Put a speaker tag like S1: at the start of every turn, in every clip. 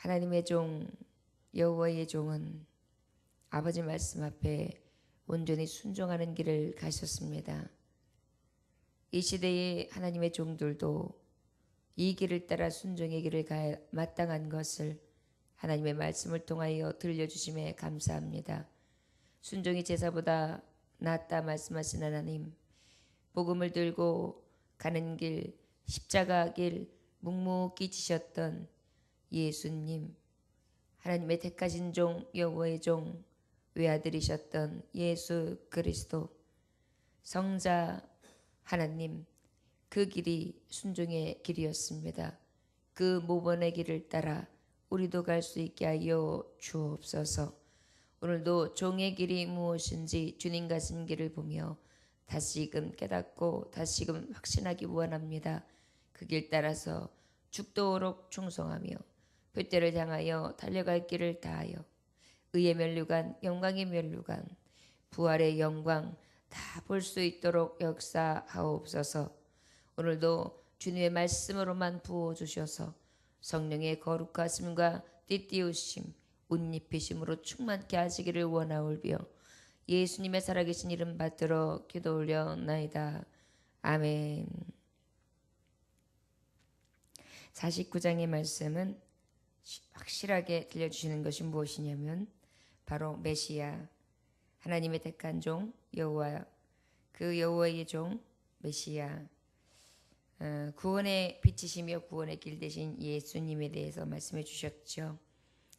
S1: 하나님의 종 여호와의 종은 아버지 말씀 앞에 온전히 순종하는 길을 가셨습니다. 이 시대의 하나님의 종들도 이 길을 따라 순종의 길을 가야 마땅한 것을 하나님의 말씀을 통하여 들려주심에 감사합니다. 순종이 제사보다 낫다 말씀하신 하나님, 복음을 들고 가는 길, 십자가 길 묵묵히 지셨던 예수님, 하나님의 택하신 종 여호와의 종 외아들이셨던 예수 그리스도, 성자 하나님, 그 길이 순종의 길이었습니다. 그 모범의 길을 따라 우리도 갈 수 있게 하여 주옵소서. 오늘도 종의 길이 무엇인지 주님 가신 길을 보며 다시금 깨닫고 다시금 확신하기 원합니다. 그 길 따라서 죽도록 충성하며 표대를 향하여 달려갈 길을 다하여 의의 면류관, 영광의 면류관, 부활의 영광 다 볼 수 있도록 역사하옵소서. 오늘도 주님의 말씀으로만 부어주셔서 성령의 거룩하심과 띠띠우심, 옷입히심으로 충만케 하시기를 원하오며 예수님의 살아계신 이름 받들어 기도 올려나이다. 아멘. 49장의 말씀은 확실하게 들려주시는 것이 무엇이냐면 바로 메시아, 하나님의 택한 종 여호와, 그 여호와의 종 메시아, 구원의 빛이시며 구원의 길 되신 예수님에 대해서 말씀해 주셨죠.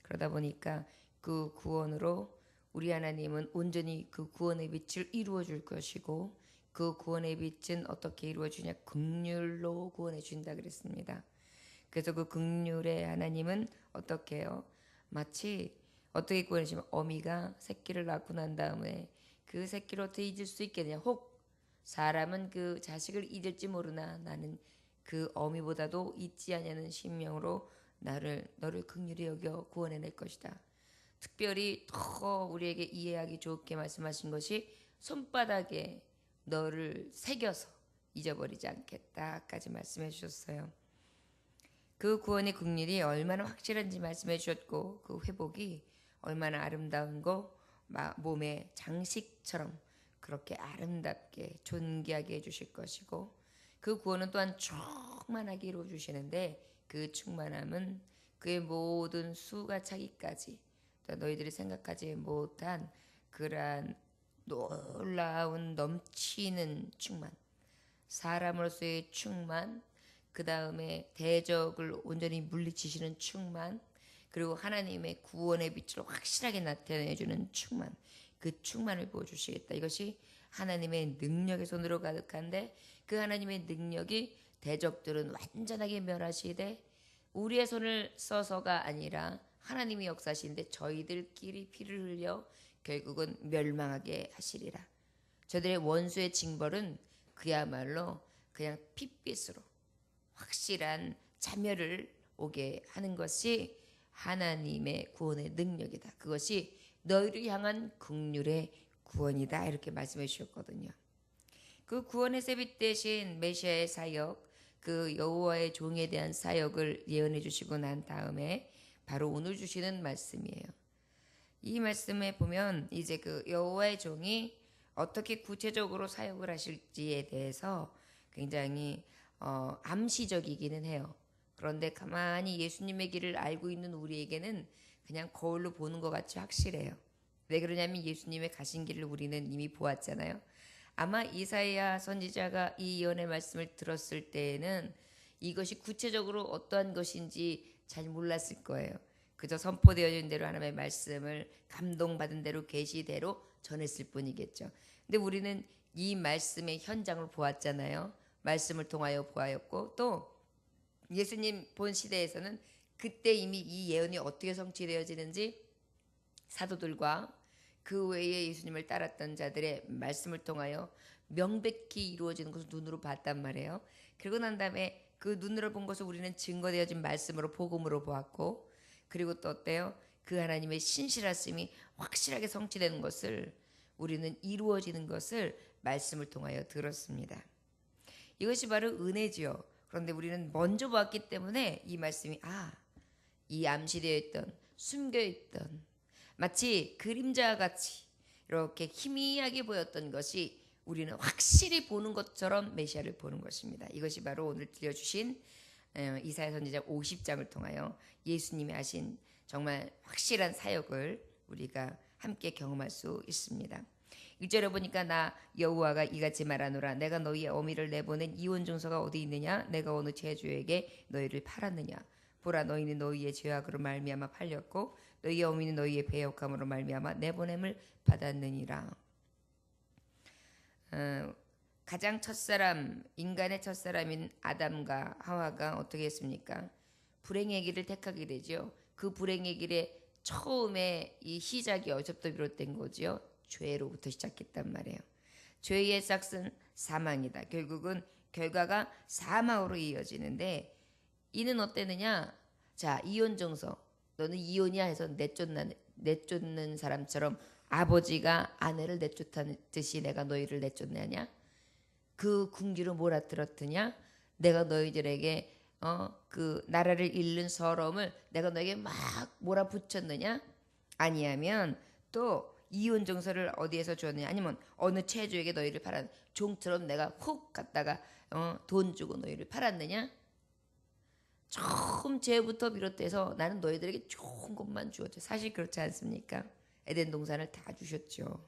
S1: 그러다 보니까 그 구원으로 우리 하나님은 온전히 그 구원의 빛을 이루어 줄 것이고, 그 구원의 빛은 어떻게 이루어 주냐? 긍휼로 구원해 준다 그랬습니다. 그래서 그 긍휼의 하나님은 어떻게 해요? 마치 어떻게 구원하시면 어미가 새끼를 낳고 난 다음에 그 새끼를 어떻게 잊을 수 있겠냐? 혹 사람은 그 자식을 잊을지 모르나 나는 그 어미보다도 잊지 아니하는 심령으로 너를 긍휼히 여겨 구원해낼 것이다. 특별히 더 우리에게 이해하기 좋게 말씀하신 것이 손바닥에 너를 새겨서 잊어버리지 않겠다까지 말씀해 주셨어요. 그 구원의 긍휼이 얼마나 확실한지 말씀해 주셨고, 그 회복이 얼마나 아름다운 거, 몸의 장식처럼 그렇게 아름답게 존귀하게 해주실 것이고, 그 구원은 또한 충만하게 이루어 주시는데 그 충만함은 그의 모든 수가 차기까지 또 너희들이 생각하지 못한 그러한 놀라운 넘치는 충만, 사람으로서의 충만, 그 다음에 대적을 온전히 물리치시는 충만, 그리고 하나님의 구원의 빛을 확실하게 나타내주는 충만, 그 충만을 보여주시겠다. 이것이 하나님의 능력의 손으로 가득한데, 그 하나님의 능력이 대적들은 완전하게 멸하시되 우리의 손을 써서가 아니라 하나님이 역사하시는데 저희들끼리 피를 흘려 결국은 멸망하게 하시리라. 저들의 원수의 징벌은 그야말로 그냥 핏빛으로 확실한 자멸을 오게 하는 것이 하나님의 구원의 능력이다. 그것이 너희를 향한 긍휼의 구원이다. 이렇게 말씀해 주셨거든요. 그 구원의 새빛 대신 메시아의 사역, 그 여호와의 종에 대한 사역을 예언해 주시고 난 다음에 바로 오늘 주시는 말씀이에요. 이 말씀에 보면 이제 그 여호와의 종이 어떻게 구체적으로 사역을 하실지에 대해서 굉장히 암시적이기는 해요. 그런데 가만히 예수님의 길을 알고 있는 우리에게는 그냥 거울로 보는 것 같이 확실해요. 왜 그러냐면 예수님의 가신 길을 우리는 이미 보았잖아요. 아마 이사야 선지자가 이 예언의 말씀을 들었을 때에는 이것이 구체적으로 어떠한 것인지 잘 몰랐을 거예요. 그저 선포되어진 대로 하나님의 말씀을 감동받은 대로 계시대로 전했을 뿐이겠죠. 근데 우리는 이 말씀의 현장을 보았잖아요. 말씀을 통하여 보았고, 또 예수님 본 시대에서는 그때 이미 이 예언이 어떻게 성취되어지는지 사도들과 그 외에 예수님을 따랐던 자들의 말씀을 통하여 명백히 이루어지는 것을 눈으로 봤단 말이에요. 그리고 난 다음에 그 눈으로 본 것을 우리는 증거되어진 말씀으로, 복음으로 보았고, 그리고 또 어때요? 그 하나님의 신실하심이 확실하게 성취되는 것을, 우리는 이루어지는 것을 말씀을 통하여 들었습니다. 이것이 바로 은혜지요. 그런데 우리는 먼저 보았기 때문에 이 말씀이 이 암시되어 있던 숨겨 있던 마치 그림자와 같이 이렇게 희미하게 보였던 것이 우리는 확실히 보는 것처럼 메시아를 보는 것입니다. 이것이 바로 오늘 들려주신 이사야 선지자 50장을 통하여 예수님이 하신 정말 확실한 사역을 우리가 함께 경험할 수 있습니다. 1절에 보니까 나 여호와가 이같이 말하노라 내가 너희의 어미를 내보낸 이혼 증서가 어디 있느냐 내가 어느 죄주에게 너희를 팔았느냐 보라 너희는 너희의 죄악으로 말미암아 팔렸고 너희의 어미는 너희의 배역함으로 말미암아 내보냄을 받았느니라. 가장 첫사람 인간의 첫사람인 아담과 하와가 어떻게 했습니까? 불행의 길을 택하게 되죠. 그 불행의 길의 처음에 이 시작이 어디서부터 비롯된 거지요? 죄로부터 시작했단 말이에요. 죄의 싹은 사망이다. 결국은 결과가 사망으로 이어지는데 이는 어땠느냐? 자, 이혼 증서. 너는 이혼이야 해서 내쫓는 사람처럼 아버지가 아내를 내쫓듯이 내가 너희를 내쫓느냐? 그 궁지로 몰아들었느냐? 내가 너희들에게 그 나라를 잃는 서러움을 내가 너에게 막 몰아붙였느냐? 아니하면 또 이혼 증서를 어디에서 주었느냐? 아니면 어느 채주에게 너희를 팔았느냐? 종처럼 내가 훅 갔다가 돈 주고 너희를 팔았느냐? 처음 죄부터 비롯돼서 나는 너희들에게 좋은 것만 주었죠. 사실 그렇지 않습니까? 에덴 동산을 다 주셨죠.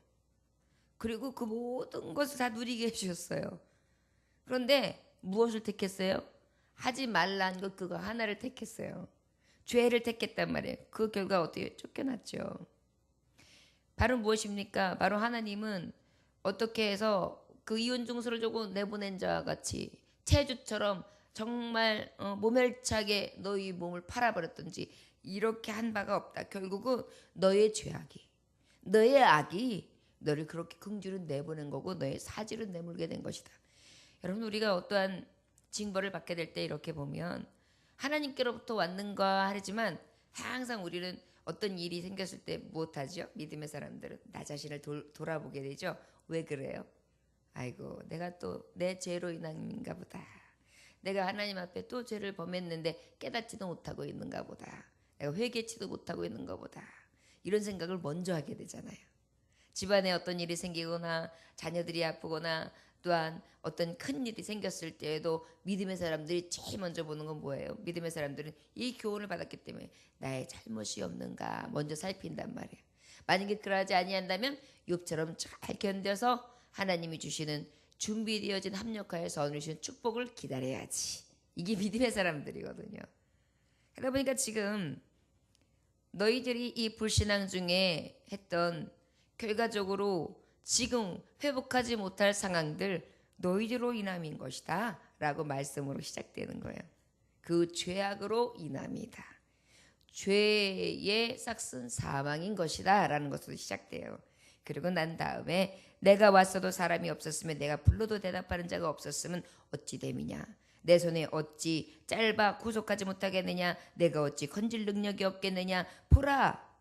S1: 그리고 그 모든 것을 다 누리게 해주셨어요. 그런데 무엇을 택했어요? 하지 말라는 것 그거 하나를 택했어요. 죄를 택했단 말이에요. 그 결과 어떻게 쫓겨났죠. 바로 무엇입니까? 바로 하나님은 어떻게 해서 그 이혼 증서를 주고 내보낸 자와 같이 채주처럼 정말 모멸차게 너희 몸을 팔아버렸든지 이렇게 한 바가 없다. 결국은 너의 죄악이 너의 악이 너를 그렇게 긍주로 내보낸 거고 너의 사지로 내몰게 된 것이다. 여러분 우리가 어떠한 징벌을 받게 될 때 이렇게 보면 하나님께로부터 왔는가 하지만 항상 우리는 어떤 일이 생겼을 때 무엇하죠? 믿음의 사람들은 나 자신을 돌아보게 되죠. 왜 그래요? 아이고 내가 또 내 죄로 인한가 보다. 내가 하나님 앞에 또 죄를 범했는데 깨닫지도 못하고 있는가 보다. 내가 회개치도 못하고 있는가 보다. 이런 생각을 먼저 하게 되잖아요. 집안에 어떤 일이 생기거나 자녀들이 아프거나 또한 어떤 큰 일이 생겼을 때에도 믿음의 사람들이 제일 먼저 보는 건 뭐예요? 믿음의 사람들은 이 교훈을 받았기 때문에 나의 잘못이 없는가 먼저 살핀단 말이에요. 만약에 그러하지 아니한다면 욥처럼 잘 견뎌서 하나님이 주시는 준비되어진 합력하여 선을 주시는 축복을 기다려야지. 이게 믿음의 사람들이거든요. 그러다 보니까 지금 너희들이 이 불신앙 중에 했던 결과적으로 지금 회복하지 못할 상황들 너희들로 인함인 것이다 라고 말씀으로 시작되는 거예요. 그 죄악으로 인함이다. 죄의 싹은 사망인 것이다 라는 것으로 시작돼요. 그리고 난 다음에 내가 왔어도 사람이 없었으면 내가 불러도 대답하는 자가 없었으면 어찌 됨이냐. 내 손에 어찌 짧아 구속하지 못하겠느냐. 내가 어찌 건질 능력이 없겠느냐. 보라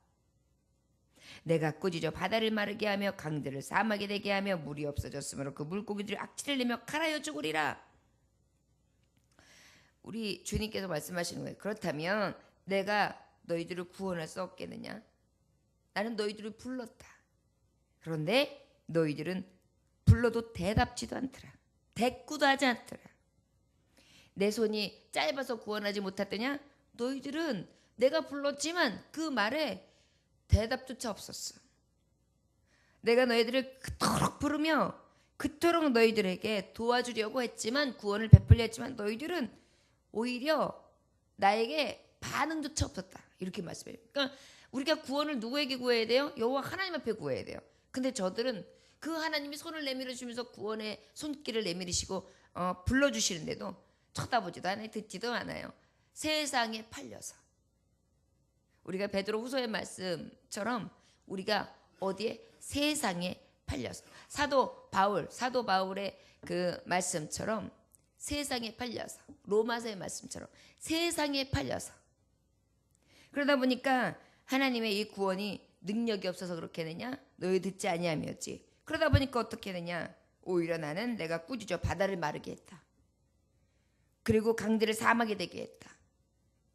S1: 내가 꾸짖어 바다를 마르게 하며 강들을 사막이 되게 하며 물이 없어졌으므로 그 물고기들이 악취를 내며 칼하여 죽으리라. 우리 주님께서 말씀하시는 거예요. 그렇다면 내가 너희들을 구원할 수 없겠느냐. 나는 너희들을 불렀다. 그런데 너희들은 불러도 대답지도 않더라. 대꾸도 하지 않더라. 내 손이 짧아서 구원하지 못했더냐. 너희들은 내가 불렀지만 그 말에 대답조차 없었어. 내가 너희들을 그토록 부르며 그토록 너희들에게 도와주려고 했지만 구원을 베풀려 했지만 너희들은 오히려 나에게 반응조차 없었다. 이렇게 말씀해요. 그러니까 우리가 구원을 누구에게 구해야 돼요? 여호와 하나님 앞에 구해야 돼요. 근데 저들은 그 하나님이 손을 내밀어 주면서 구원의 손길을 내밀으시고 불러주시는데도 쳐다보지도 않아요. 듣지도 않아요. 세상에 팔려서. 우리가 베드로 후서의 말씀처럼 우리가 어디에 세상에 팔려서 사도 바울의 그 말씀처럼 세상에 팔려서 로마서의 말씀처럼 세상에 팔려서 그러다 보니까 하나님의 이 구원이 능력이 없어서 그렇게 되냐? 너희 듣지 아니함이었지. 그러다 보니까 어떻게 되냐? 오히려 나는 내가 꾸짖어 바다를 마르게 했다. 그리고 강들을 사막이 되게 했다.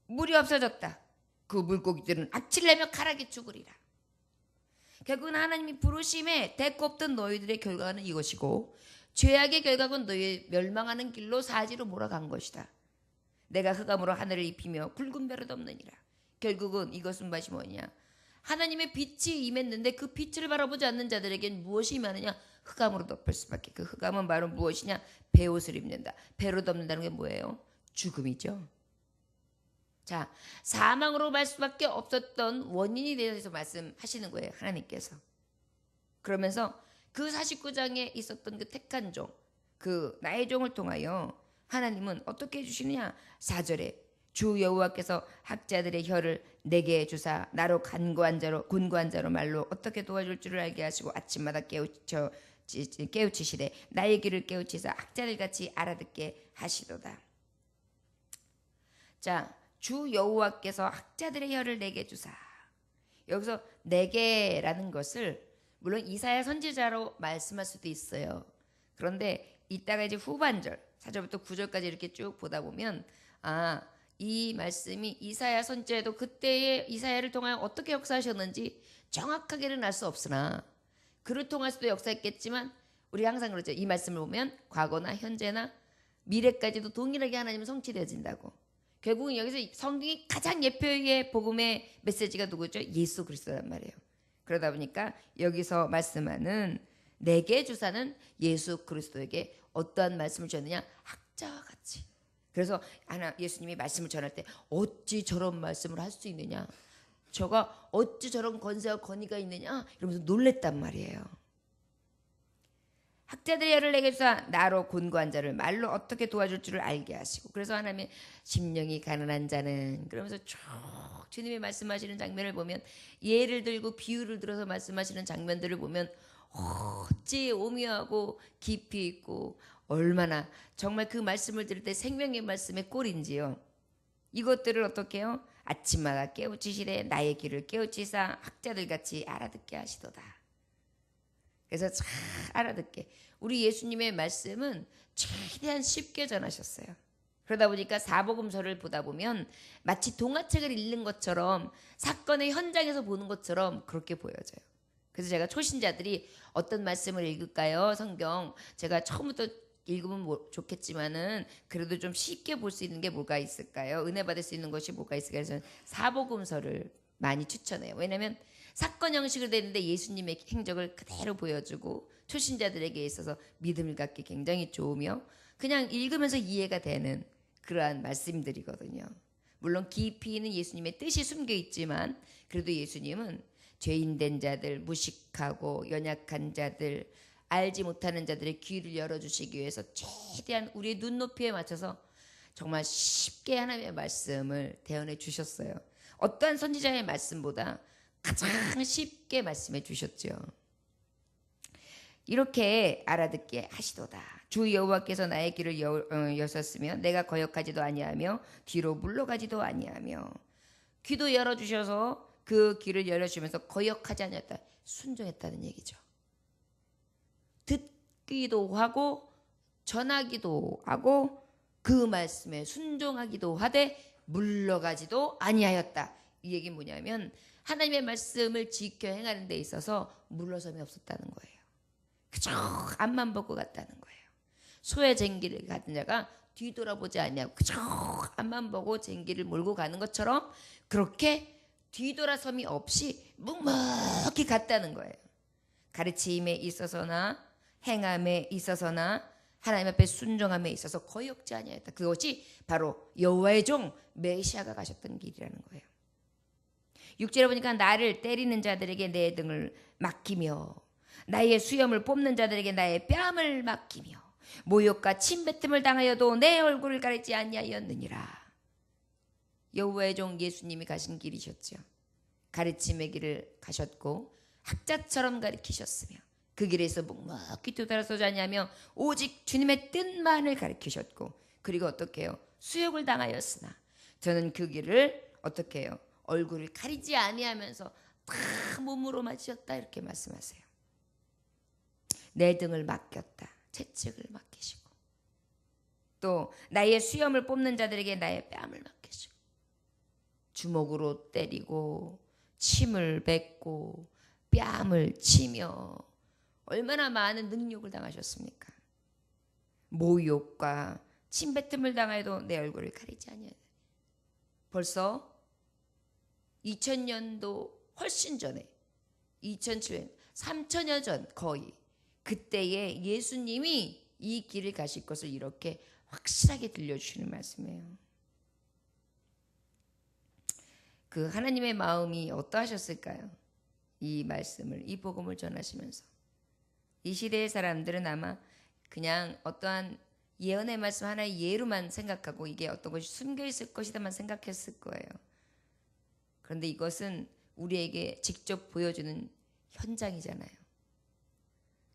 S1: 물이 없어졌다. 그 물고기들은 악취내며 가락이 죽으리라. 결국은 하나님이 부르심에 대꾸 없던 너희들의 결과는 이것이고 죄악의 결과는 너희 멸망하는 길로 사지로 몰아간 것이다. 내가 흑암으로 하늘을 입히며 굵은 배로 덮느니라. 결국은 이것은 맛이 뭐냐? 하나님의 빛이 임했는데 그 빛을 바라보지 않는 자들에겐 무엇이 임하느냐? 흑암으로 덮을 수밖에. 그 흑암은 바로 무엇이냐? 베옷을 입는다. 배로 덮는다는 게 뭐예요? 죽음이죠. 자, 사망으로 갈 수밖에 없었던 원인에 대해서 말씀하시는 거예요, 하나님께서. 그러면서 그 49장에 있었던 그 택한 종, 그 나의 종을 통하여 하나님은 어떻게 해주시느냐? 4절에 주 여호와께서 학자들의 혀를 내게 주사 나로 간구한 자로 말로 어떻게 도와줄 줄을 알게 하시고 아침마다 깨우치시되 나의 귀를 깨우치사 학자들 같이 알아듣게 하시도다. 자, 주 여호와께서 학자들의 혀를 내게 주사. 여기서 내게라는 것을 물론 이사야 선지자로 말씀할 수도 있어요. 그런데 이따가 이제 후반절 4절부터 9절까지 이렇게 쭉 보다 보면 이 말씀이 이사야 선지자도 그때의 이사야를 통하여 어떻게 역사하셨는지 정확하게는 알 수 없으나 그를 통해서도 역사했겠지만 우리 항상 그러죠. 이 말씀을 보면 과거나 현재나 미래까지도 동일하게 하나님은 성취되어진다고. 결국은 여기서 성경이 가장 예표의 복음의 메시지가 누구죠? 예수 그리스도란 말이에요. 그러다 보니까 여기서 말씀하는 내게 주사는 예수 그리스도에게 어떠한 말씀을 주었느냐? 학자와 같이. 그래서 예수님이 말씀을 전할 때 어찌 저런 말씀을 할 수 있느냐? 저가 어찌 저런 권세와 권위가 있느냐? 이러면서 놀랬단 말이에요. 학자들의 혀를 내게 주사 나로 곤고한 자를 말로 어떻게 도와줄 줄을 알게 하시고. 그래서 하나님의 심령이 가난한 자는 그러면서 쭉 주님이 말씀하시는 장면을 보면 예를 들고 비유를 들어서 말씀하시는 장면들을 보면 어찌 오묘하고 깊이 있고 얼마나 정말 그 말씀을 들을 때 생명의 말씀의 꼴인지요. 이것들을 어떻게 해요? 아침마다 깨우치시되 나의 귀를 깨우치사 학자들 같이 알아듣게 하시도다. 그래서 잘 알아듣게. 우리 예수님의 말씀은 최대한 쉽게 전하셨어요. 그러다 보니까 사복음서를 보다 보면 마치 동화책을 읽는 것처럼 사건의 현장에서 보는 것처럼 그렇게 보여져요. 그래서 제가 초신자들이 어떤 말씀을 읽을까요? 성경 제가 처음부터 읽으면 좋겠지만은 그래도 좀 쉽게 볼 수 있는 게 뭐가 있을까요? 은혜 받을 수 있는 것이 뭐가 있을까요? 그래서 사복음서를 많이 추천해요. 왜냐하면 사건 형식으로 되는데 예수님의 행적을 그대로 보여주고 초신자들에게 있어서 믿음을 갖기 굉장히 좋으며 그냥 읽으면서 이해가 되는 그러한 말씀들이거든요. 물론 깊이 있는 예수님의 뜻이 숨겨 있지만 그래도 예수님은 죄인된 자들, 무식하고 연약한 자들, 알지 못하는 자들의 귀를 열어주시기 위해서 최대한 우리의 눈높이에 맞춰서 정말 쉽게 하나님의 말씀을 대언해 주셨어요. 어떠한 선지자의 말씀보다 가장 쉽게 말씀해 주셨죠. 이렇게 알아듣게 하시도다. 주 여호와께서 나의 길을 여셨으며 내가 거역하지도 아니하며 뒤로 물러가지도 아니하며. 귀도 열어주셔서 그 귀를 열어주면서 거역하지 않았다. 순종했다는 얘기죠. 듣기도 하고 전하기도 하고 그 말씀에 순종하기도 하되 물러가지도 아니하였다. 이 얘기 뭐냐면 하나님의 말씀을 지켜 행하는 데 있어서 물러섬이 없었다는 거예요. 그저 앞만 보고 갔다는 거예요. 소의 쟁기를 가진 자가 뒤돌아보지 아니하고 그저 앞만 보고 쟁기를 몰고 가는 것처럼 그렇게 뒤돌아섬이 없이 묵묵히 갔다는 거예요. 가르침에 있어서나 행함에 있어서나 하나님 앞에 순종함에 있어서 거역지 아니하였다. 그것이 바로 여호와의 종 메시아가 가셨던 길이라는 거예요. 6절에 보니까 나를 때리는 자들에게 내 등을 맡기며 나의 수염을 뽑는 자들에게 나의 뺨을 맡기며 모욕과 침뱉음을 당하여도 내 얼굴을 가리지 아니하였느니라. 여호와의 종 예수님이 가신 길이셨죠. 가르침의 길을 가셨고 학자처럼 가르치셨으며 그 길에서 묵묵히 뒤돌아서지 아니하며 오직 주님의 뜻만을 가르치셨고 그리고 어떻게 해요? 수욕을 당하였으나 저는 그 길을 어떻게 해요? 얼굴을 가리지 아니하면서 다 몸으로 맞으셨다 이렇게 말씀하세요. 내 등을 맡겼다. 채찍을 맡기시고 또 나의 수염을 뽑는 자들에게 나의 뺨을 맡기시고 주먹으로 때리고 침을 뱉고 뺨을 치며 얼마나 많은 능욕을 당하셨습니까? 모욕과 침뱉음을 당하여도 내 얼굴을 가리지 아니하다. 벌써 2000년도 훨씬 전에 2007년 3000년 전 거의 그때에 예수님이 이 길을 가실 것을 이렇게 확실하게 들려주시는 말씀이에요. 그 하나님의 마음이 어떠하셨을까요? 이 말씀을, 이 복음을 전하시면서 이 시대의 사람들은 아마 그냥 어떠한 예언의 말씀 하나의 예로만 생각하고 이게 어떤 것이 숨겨 있을 것이다만 생각했을 거예요. 그런데 이것은 우리에게 직접 보여주는 현장이잖아요.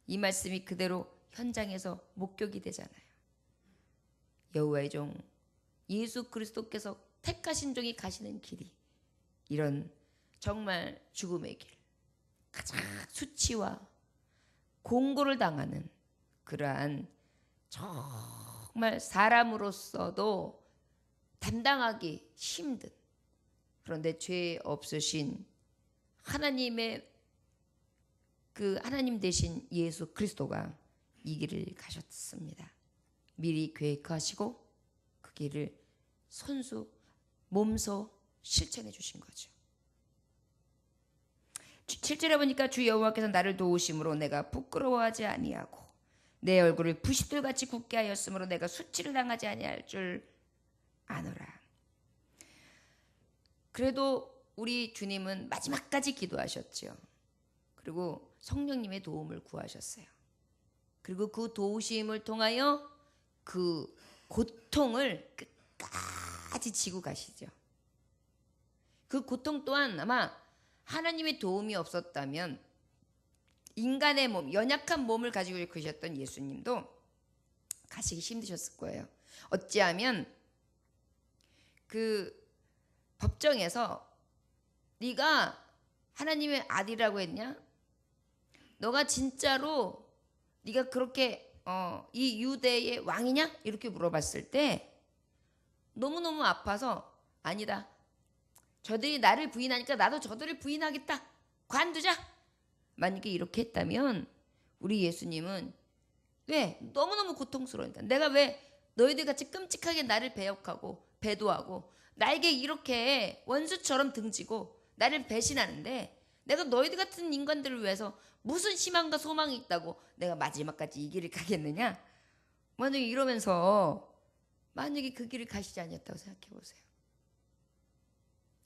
S1: 이 말씀이 그대로 현장에서 목격이 되잖아요. 여호와의 종 예수 그리스도께서 택하신 종이 가시는 길이 이런 정말 죽음의 길, 가장 수치와 공고를 당하는 그러한 정말 사람으로서도 담당하기 힘든, 그런데 죄 없으신 하나님의 그 하나님 되신 예수 그리스도가 이 길을 가셨습니다. 미리 계획하시고 그 길을 손수 몸소 실천해 주신 거죠. 7절에 보니까 주 여호와께서 나를 도우심으로 내가 부끄러워하지 아니하고 내 얼굴을 부싯돌같이 굳게 하였으므로 내가 수치를 당하지 아니할 줄 아노라. 그래도 우리 주님은 마지막까지 기도하셨죠. 그리고 성령님의 도움을 구하셨어요. 그리고 그 도우심을 통하여 그 고통을 끝까지 지고 가시죠. 그 고통 또한 아마 하나님의 도움이 없었다면 인간의 몸, 연약한 몸을 가지고 계셨던 예수님도 가시기 힘드셨을 거예요. 어찌하면 그 법정에서 네가 하나님의 아들이라고 했냐? 너가 진짜로 네가 그렇게 이 유대의 왕이냐? 이렇게 물어봤을 때 너무너무 아파서 아니다. 저들이 나를 부인하니까 나도 저들을 부인하겠다. 관두자. 만약에 이렇게 했다면 우리 예수님은 왜? 너무너무 고통스러우니까. 내가 왜 너희들 같이 끔찍하게 나를 배역하고 배도하고 나에게 이렇게 원수처럼 등지고 나를 배신하는데 내가 너희들 같은 인간들을 위해서 무슨 희망과 소망이 있다고 내가 마지막까지 이 길을 가겠느냐? 만약에 이러면서 만약에 그 길을 가시지 않았다고 생각해 보세요.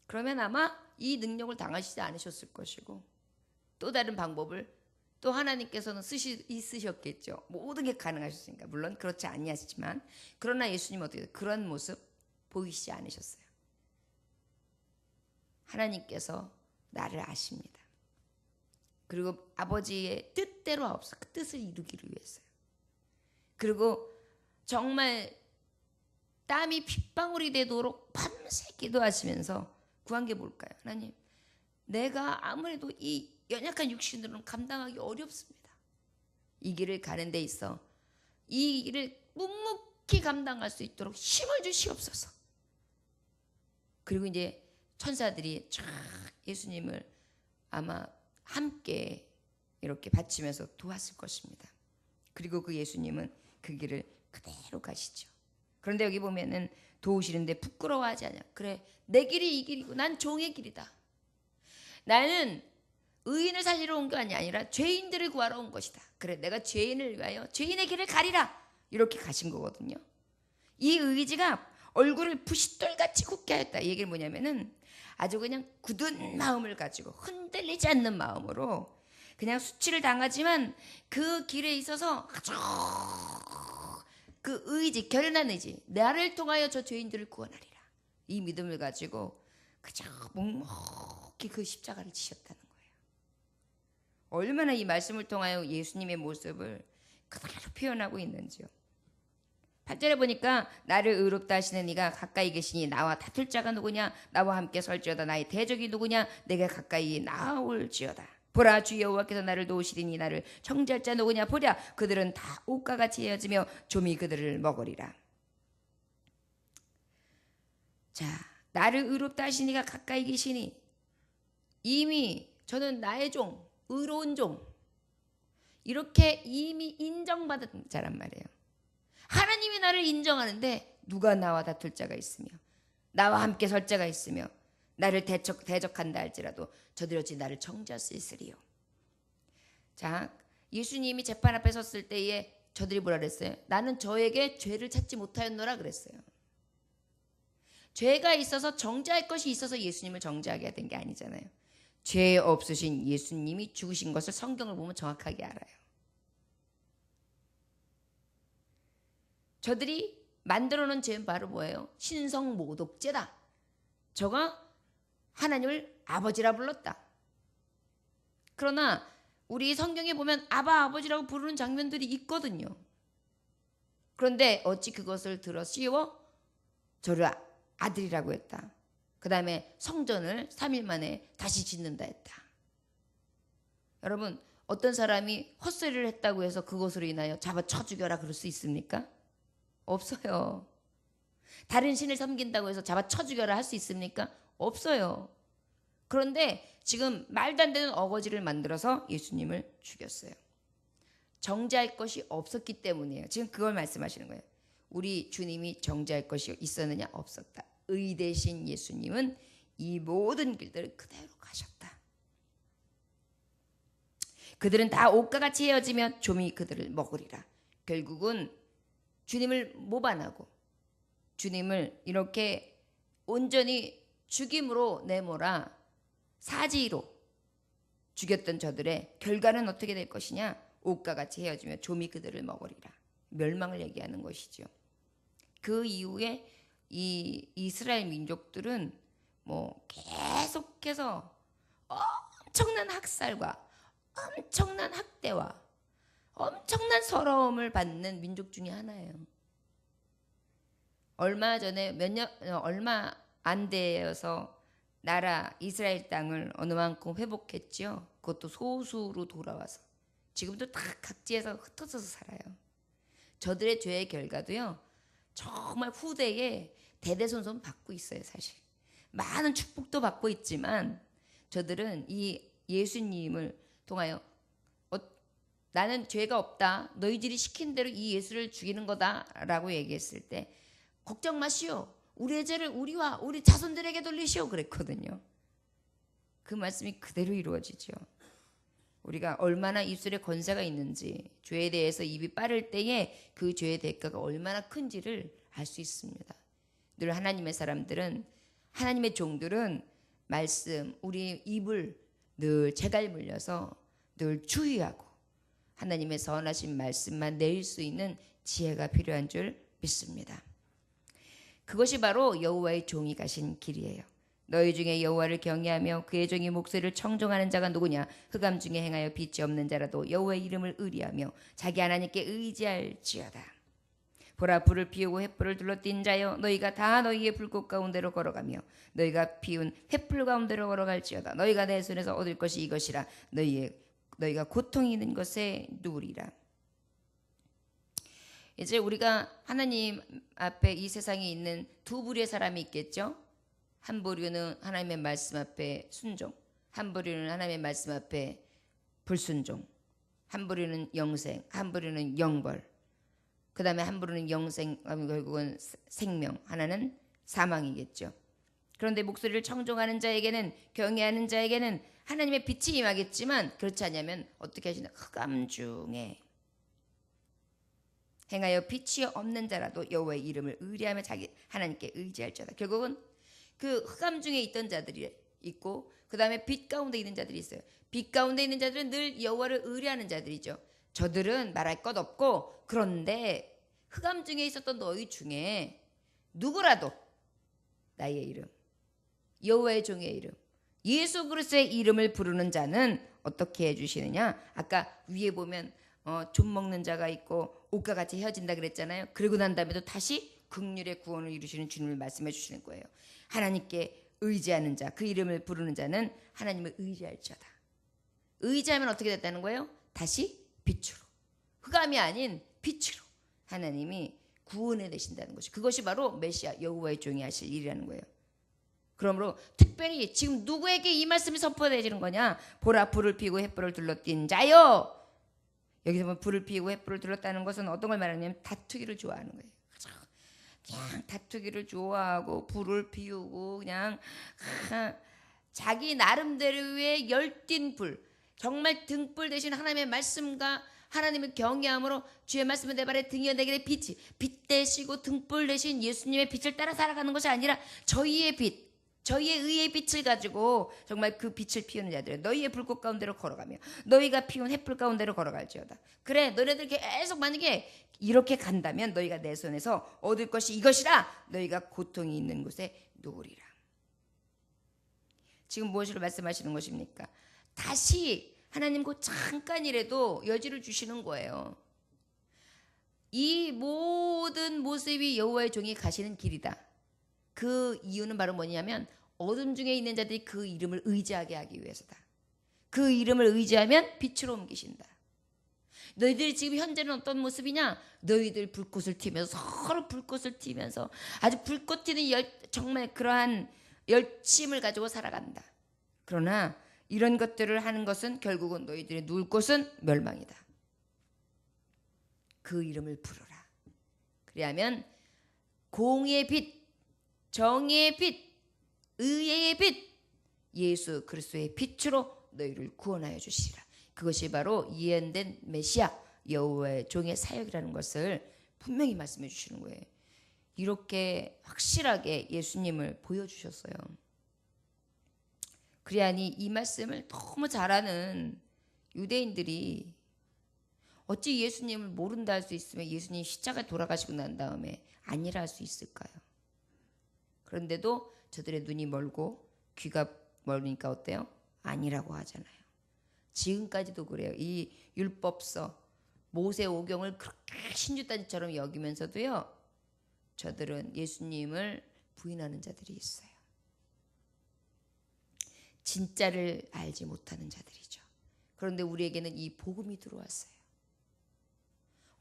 S1: 그러면 아마 이 능력을 당하시지 않으셨을 것이고 또 다른 방법을 또 하나님께서는 있으셨겠죠. 모든 게 가능하셨으니까. 물론 그렇지 아니하시지만 그러나 예수님은 어떻게 그런 모습 보이시지 않으셨어요. 하나님께서 나를 아십니다. 그리고 아버지의 뜻대로 하옵소서. 그 뜻을 이루기를 위해서요. 그리고 정말 땀이 핏방울이 되도록 밤새 기도하시면서 구한 게 뭘까요? 하나님, 내가 아무래도 이 연약한 육신으로는 감당하기 어렵습니다. 이 길을 가는 데 있어 이 길을 묵묵히 감당할 수 있도록 힘을 주시옵소서. 그리고 이제 천사들이 쫙 예수님을 아마 함께 이렇게 받치면서 도왔을 것입니다. 그리고 그 예수님은 그 길을 그대로 가시죠. 그런데 여기 보면은 도우시는데 부끄러워하지 않냐. 그래, 내 길이 이 길이고 난 종의 길이다. 나는 의인을 살리러 온 게 아니라 죄인들을 구하러 온 것이다. 그래, 내가 죄인을 위하여 죄인의 길을 가리라. 이렇게 가신 거거든요. 이 의지가 얼굴을 부싯돌같이 굳게 하였다. 이 얘기는 뭐냐면은 아주 그냥 굳은 마음을 가지고 흔들리지 않는 마음으로 그냥 수치를 당하지만 그 길에 있어서 아주 그 의지, 결연한 의지, 나를 통하여 저 죄인들을 구원하리라. 이 믿음을 가지고 그저 묵묵히 그 십자가를 지셨다는 거예요. 얼마나 이 말씀을 통하여 예수님의 모습을 그대로 표현하고 있는지요. 8절에 보니까 나를 의롭다 하시는 이가 가까이 계시니 나와 다툴 자가 누구냐? 나와 함께 설지어다. 나의 대적이 누구냐? 내가 가까이 나올지어다. 보라, 주 여호와께서 나를 도우시리니 나를 청지할 자 누구냐? 보랴, 그들은 다 옷과 같이 헤어지며 좀이 그들을 먹으리라. 자, 나를 의롭다 하시니가 가까이 계시니 이미 저는 나의 종, 의로운 종, 이렇게 이미 인정받은 자란 말이에요. 하나님이 나를 인정하는데 누가 나와 다툴 자가 있으며 나와 함께 설 자가 있으며 나를 대적한다 할지라도 저들이 어찌 나를 정죄할 수 있으리요. 자, 예수님이 재판 앞에 섰을 때에 저들이 뭐라 그랬어요? 나는 저에게 죄를 찾지 못하였노라 그랬어요. 죄가 있어서 정죄할 것이 있어서 예수님을 정죄하게 된 게 아니잖아요. 죄 없으신 예수님이 죽으신 것을 성경을 보면 정확하게 알아요. 저들이 만들어 놓은 죄는 바로 뭐예요? 신성모독죄다. 저가 하나님을 아버지라 불렀다. 그러나 우리 성경에 보면 아바 아버지라고 부르는 장면들이 있거든요. 그런데 어찌 그것을 들어 씌워 저를 아들이라고 했다. 그 다음에 성전을 3일 만에 다시 짓는다 했다. 여러분, 어떤 사람이 헛소리를 했다고 해서 그것으로 인하여 잡아 쳐 죽여라 그럴 수 있습니까? 없어요. 다른 신을 섬긴다고 해서 잡아 쳐 죽여라 할 수 있습니까? 없어요. 그런데 지금 말도 안 되는 어거지를 만들어서 예수님을 죽였어요. 정죄할 것이 없었기 때문이에요. 지금 그걸 말씀하시는 거예요. 우리 주님이 정죄할 것이 있었느냐? 없었다. 의 대신 예수님은 이 모든 길들을 그대로 가셨다. 그들은 다 옷과 같이 헤어지며 좀이 그들을 먹으리라. 결국은 주님을 모반하고 주님을 이렇게 온전히 죽임으로 내몰아 사지로 죽였던 저들의 결과는 어떻게 될 것이냐? 옷과 같이 헤어지며 좀이 그들을 먹으리라. 멸망을 얘기하는 것이죠. 그 이후에 이 이스라엘 민족들은 뭐 계속해서 엄청난 학살과 엄청난 학대와 엄청난 서러움을 받는 민족 중에 하나예요. 얼마 전에 얼마 안 되어서 나라 이스라엘 땅을 어느 만큼 회복했죠. 그것도 소수로 돌아와서 지금도 다 각지에서 흩어져서 살아요. 저들의 죄의 결과도요, 정말 후대에 대대손손 받고 있어요. 사실 많은 축복도 받고 있지만 저들은 이 예수님을 통하여 나는 죄가 없다, 너희들이 시킨 대로 이 예수를 죽이는 거다라고 얘기했을 때 걱정 마시오, 우리의 죄를 우리와 우리 자손들에게 돌리시오 그랬거든요. 그 말씀이 그대로 이루어지죠. 우리가 얼마나 입술에 권세가 있는지, 죄에 대해서 입이 빠를 때에 그 죄의 대가가 얼마나 큰지를 알 수 있습니다. 늘 하나님의 사람들은, 하나님의 종들은 말씀, 우리 입을 늘 재갈 물려서 늘 주의하고 하나님의 선하신 말씀만 내릴 수 있는 지혜가 필요한 줄 믿습니다. 그것이 바로 여호와의 종이 가신 길이에요. 너희 중에 여호와를 경외하며 그의 종의 목소리를 청종하는 자가 누구냐? 흑암 중에 행하여 빛이 없는 자라도 여호와의 이름을 의리하며 자기 하나님께 의지할지어다. 보라, 불을 피우고 횃불을 둘러띈 자여, 너희가 다 너희의 불꽃 가운데로 걸어가며 너희가 피운 횃불 가운데로 걸어갈지어다. 너희가 내 손에서 얻을 것이 이것이라. 너희가 고통이 있는 것에 누우리라. 이제 우리가 하나님 앞에 이 세상에 있는 두 부류의 사람이 있겠죠. 한 부류는 하나님의 말씀 앞에 순종, 한 부류는 하나님의 말씀 앞에 불순종, 한 부류는 영생, 한 부류는 영벌, 그 다음에 한 부류는 영생, 결국은 생명, 하나는 사망이겠죠. 그런데 목소리를 청종하는 자에게는, 경외하는 자에게는 하나님의 빛이 임하겠지만, 그렇지 않으면 어떻게 하시나? 흑암 중에 행하여 빛이 없는 자라도 여호와의 이름을 의리하며 자기 하나님께 의지할지어다. 결국은 그 흑암 중에 있던 자들이 있고, 그 다음에 빛 가운데 있는 자들이 있어요. 빛 가운데 있는 자들은 늘 여호와를 의리하는 자들이죠. 저들은 말할 것 없고, 그런데 흑암 중에 있었던 너희 중에 누구라도 나의 이름, 여호와의 종의 이름, 예수 그리스도의 이름을 부르는 자는 어떻게 해주시느냐? 아까 위에 보면 좀 먹는 자가 있고 옷과 같이 헤어진다 그랬잖아요. 그러고 난 다음에도 다시 긍휼의 구원을 이루시는 주님을 말씀해 주시는 거예요. 하나님께 의지하는 자, 그 이름을 부르는 자는 하나님을 의지할지어다. 의지하면 어떻게 됐다는 거예요? 다시 빛으로, 흑암이 아닌 빛으로 하나님이 구원해 내신다는 것이, 그것이 바로 메시아 여호와의 종이 하실 일이라는 거예요. 그러므로 특별히 지금 누구에게 이 말씀이 선포되지는 거냐? 보라, 불을 피우고 횃불을 둘러띈 자요. 여기서 보면 불을 피우고 횃불을 둘렀다는 것은 어떤 걸 말하냐면 다투기를 좋아하는 거예요. 그냥 다투기를 좋아하고 불을 피우고 그냥 자기 나름대로의 열띤 불, 정말 등불 대신 하나님의 말씀과 하나님의 경외함으로 주의 말씀은 내 발에 등이여 내게 빛이, 빛 대시고 등불 대신 예수님의 빛을 따라 살아가는 것이 아니라 저희의 빛, 저희의 의의 빛을 가지고 정말 그 빛을 피우는 자들이여 너희의 불꽃 가운데로 걸어가며 너희가 피운 햇불 가운데로 걸어갈지어다. 그래, 너네들 계속 만약에 이렇게 간다면 너희가 내 손에서 얻을 것이 이것이라. 너희가 고통이 있는 곳에 누우리라. 지금 무엇을 말씀하시는 것입니까? 다시 하나님 그 잠깐이라도 여지를 주시는 거예요. 이 모든 모습이 여호와의 종이 가시는 길이다. 그 이유는 바로 뭐냐면 어둠 중에 있는 자들이 그 이름을 의지하게 하기 위해서다. 그 이름을 의지하면 빛으로 옮기신다. 너희들이 지금 현재는 어떤 모습이냐? 너희들 불꽃을 튀면서 서로 불꽃을 튀면서 아주 불꽃 튀는 정말 그러한 열심을 가지고 살아간다. 그러나 이런 것들을 하는 것은 결국은 너희들이 누울 곳은 멸망이다. 그 이름을 부르라. 그리하면 공의의 빛, 정의의 빛, 의의 빛, 예수 그리스도의 빛으로 너희를 구원하여 주시리라. 그것이 바로 예언된 메시아 여호와의 종의 사역이라는 것을 분명히 말씀해 주시는 거예요. 이렇게 확실하게 예수님을 보여주셨어요. 그리하니 이 말씀을 너무 잘하는 유대인들이 어찌 예수님을 모른다 할 수 있으면 예수님 십자가에 돌아가시고 난 다음에 아니라 할 수 있을까요? 그런데도 저들의 눈이 멀고 귀가 멀으니까 어때요? 아니라고 하잖아요. 지금까지도 그래요. 이 율법서 모세오경을 그렇게 신주단처럼 여기면서도요, 저들은 예수님을 부인하는 자들이 있어요. 진짜를 알지 못하는 자들이죠. 그런데 우리에게는 이 복음이 들어왔어요.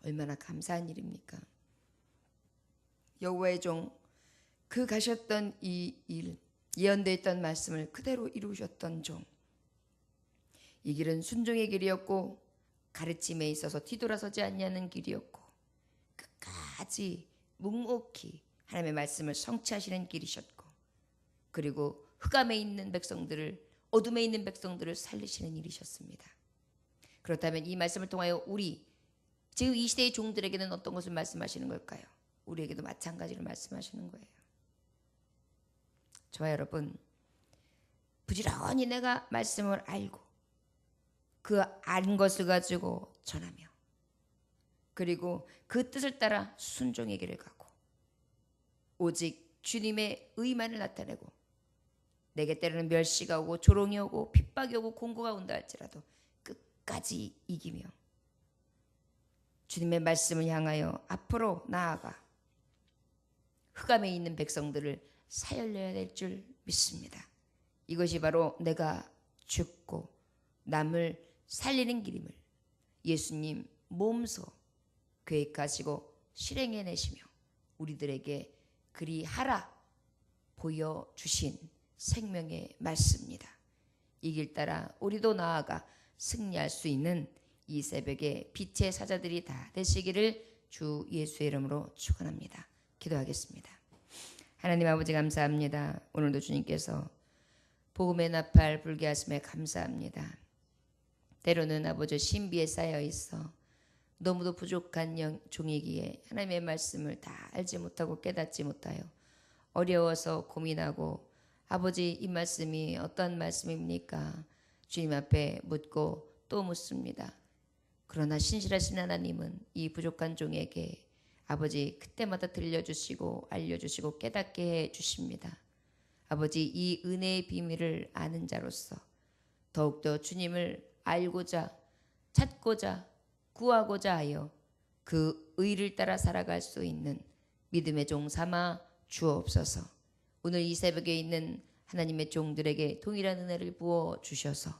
S1: 얼마나 감사한 일입니까? 여호와의 종, 그 가셨던 이 일, 예언되어 있던 말씀을 그대로 이루셨던 종. 이 길은 순종의 길이었고 가르침에 있어서 뒤돌아서지 않냐는 길이었고 끝까지 묵묵히 하나님의 말씀을 성취하시는 길이셨고, 그리고 흑암에 있는 백성들을, 어둠에 있는 백성들을 살리시는 일이셨습니다. 그렇다면 이 말씀을 통하여 우리 지금 이 시대의 종들에게는 어떤 것을 말씀하시는 걸까요? 우리에게도 마찬가지로 말씀하시는 거예요. 저와 여러분, 부지런히 내가 말씀을 알고 그 아는 것을 가지고 전하며, 그리고 그 뜻을 따라 순종의 길을 가고 오직 주님의 의만을 나타내고, 내게 때로는 멸시가 오고 조롱이 오고 핍박이 오고 공고가 온다 할지라도 끝까지 이기며 주님의 말씀을 향하여 앞으로 나아가 흑암에 있는 백성들을 살려야 될 줄 믿습니다. 이것이 바로 내가 죽고 남을 살리는 길임을 예수님 몸소 계획하시고 실행해내시며 우리들에게 그리하라 보여주신 생명의 말씀입니다. 이 길 따라 우리도 나아가 승리할 수 있는 이 새벽에 빛의 사자들이 다 되시기를 주 예수의 이름으로 축원합니다. 기도하겠습니다. 하나님 아버지 감사합니다. 오늘도 주님께서 복음의 나팔 불게 하심에 감사합니다. 때로는 아버지 신비에 쌓여 있어 너무도 부족한 종이기에 하나님의 말씀을 다 알지 못하고 깨닫지 못하여 어려워서 고민하고, 아버지 이 말씀이 어떤 말씀입니까? 주님 앞에 묻고 또 묻습니다. 그러나 신실하신 하나님은 이 부족한 종에게 아버지 그때마다 들려주시고 알려주시고 깨닫게 해주십니다. 아버지 이 은혜의 비밀을 아는 자로서 더욱더 주님을 알고자 찾고자 구하고자 하여 그 의를 따라 살아갈 수 있는 믿음의 종 삼아 주옵소서. 오늘 이 새벽에 있는 하나님의 종들에게 동일한 은혜를 부어 주셔서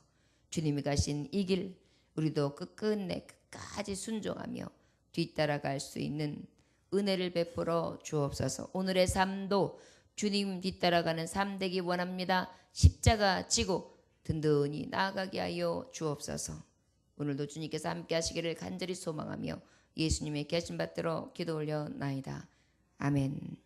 S1: 주님이 가신 이 길 우리도 끝끝내 끝까지 순종하며 뒤따라갈 수 있는 은혜를 베풀어 주옵소서. 오늘의 삶도 주님 뒤따라가는 삶 되기 원합니다. 십자가 지고 든든히 나아가게 하여 주옵소서. 오늘도 주님께서 함께 하시기를 간절히 소망하며 예수님의 계신 받들어 기도 올려나이다. 아멘.